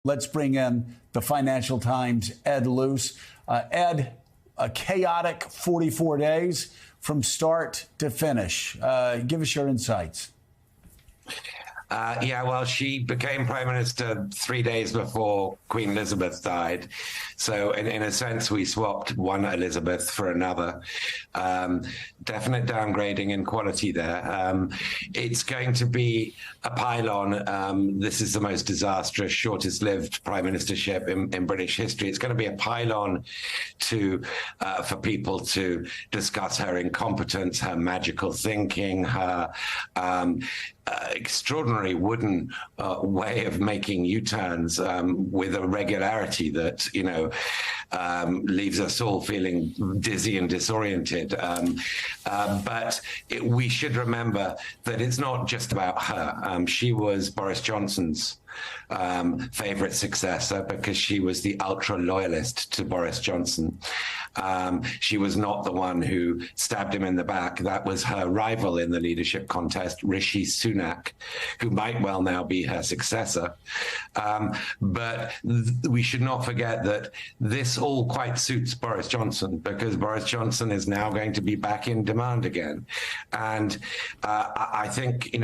let's bring in the Financial Times' Ed Luce. Ed, a chaotic 44 days from start to finish. Give us your insights. Yeah, well, she became prime minister 3 days before Queen Elizabeth died. So in a sense, we swapped one Elizabeth for another. Definite downgrading in quality there. It's going to be a pylon. This is the most disastrous, shortest lived prime ministership in British history. It's going to be a pylon for people to discuss her incompetence, her magical thinking, her extraordinary wooden way of making U-turns with a regularity that, leaves us all feeling dizzy and disoriented. But we should remember that it's not just about her. She was Boris Johnson's favorite successor because she was the ultra loyalist to Boris Johnson. She was not the one who stabbed him in the back. That was her rival in the leadership contest, Rishi Sunak, who might well now be her successor. But we should not forget that this all quite suits Boris Johnson, because Boris Johnson is now going to be back in demand again. And I think,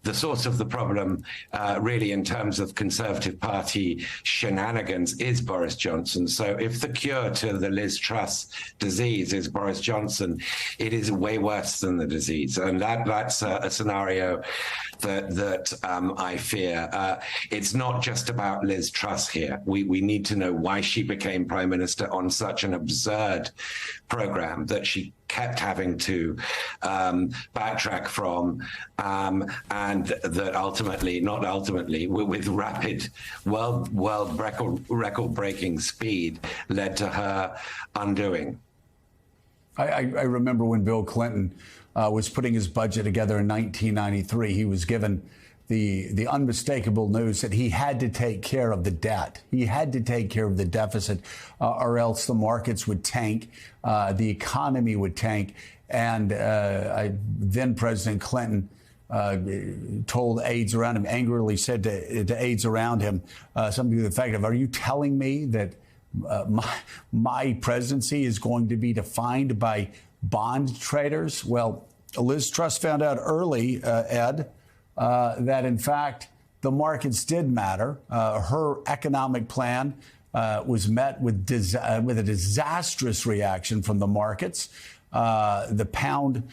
the source of the problem really in terms of Conservative Party shenanigans is Boris Johnson. So if the cure to the Liz Truss disease is Boris Johnson, it is way worse than the disease. And that's a scenario that I fear. It's not just about Liz Truss here. We need to know why she became prime minister on such an absurd program that she kept having to backtrack from, and that ultimately, with rapid world record-breaking speed, led to her undoing. I remember when Bill Clinton was putting his budget together in 1993, he was given the unmistakable news that he had to take care of the debt. He had to take care of the deficit, or else the markets would tank, the economy would tank. And then President Clinton told aides around him, angrily said to aides around him, something to the effect of, "Are you telling me that my presidency is going to be defined by bond traders?" Well, Liz Truss found out early, Ed, that in fact the markets did matter. Her economic plan was met with a disastrous reaction from the markets. The pound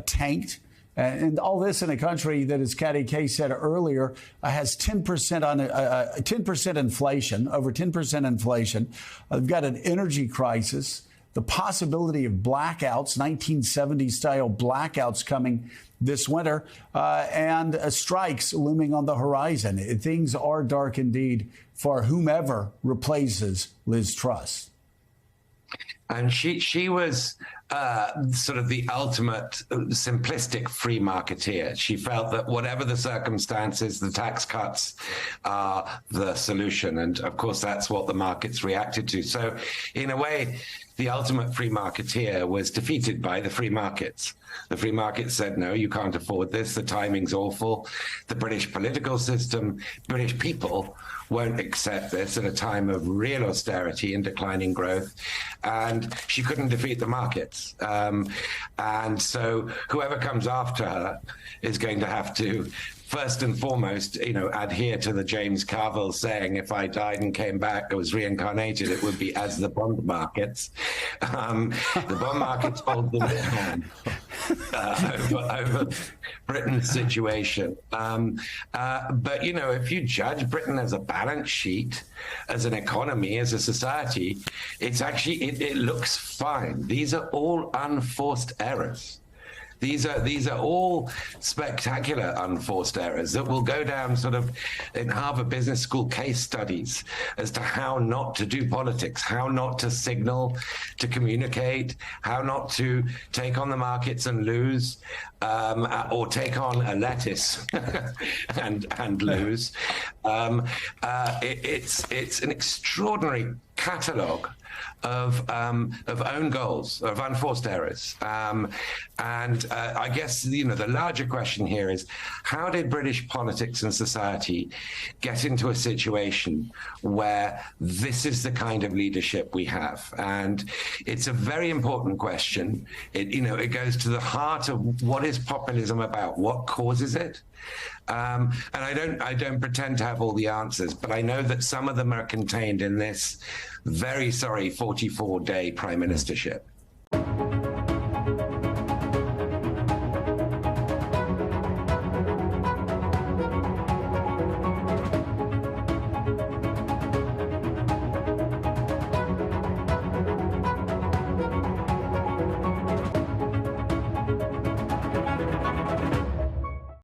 tanked. And all this in a country that, as Katty Kay said earlier, has 10% on 10% inflation, over 10% inflation. They've got an energy crisis, the possibility of blackouts, 1970s style blackouts coming this winter, and strikes looming on the horizon. Things are dark indeed for whomever replaces Liz Truss. And she was sort of the ultimate simplistic free marketeer. She felt that whatever the circumstances, the tax cuts are the solution. And of course, that's what the markets reacted to. So in a way, the ultimate free marketeer was defeated by the free markets. The free markets said, no, you can't afford this. The timing's awful. The British political system, British people won't accept this at a time of real austerity and declining growth. And she couldn't defeat the markets. And so whoever comes after her is going to have to, first and foremost, adhere to the James Carville saying, if I died and came back, I was reincarnated, it would be as the bond markets. The bond markets hold them in hand over Britain's situation. But, if you judge Britain as a balance sheet, as an economy, as a society, it's actually, it looks fine. These are all unforced errors. These are all spectacular unforced errors that will go down sort of in Harvard Business School case studies as to how not to do politics, how not to signal, to communicate, how not to take on the markets and lose, or take on a lettuce and lose. It's an extraordinary catalogue of own goals, of unforced errors. I guess, the larger question here is, how did British politics and society get into a situation where this is the kind of leadership we have? And it's a very important question. It goes to the heart of what is populism about, what causes it. And I don't pretend to have all the answers, but I know that some of them are contained in this very sorry 44-day prime ministership.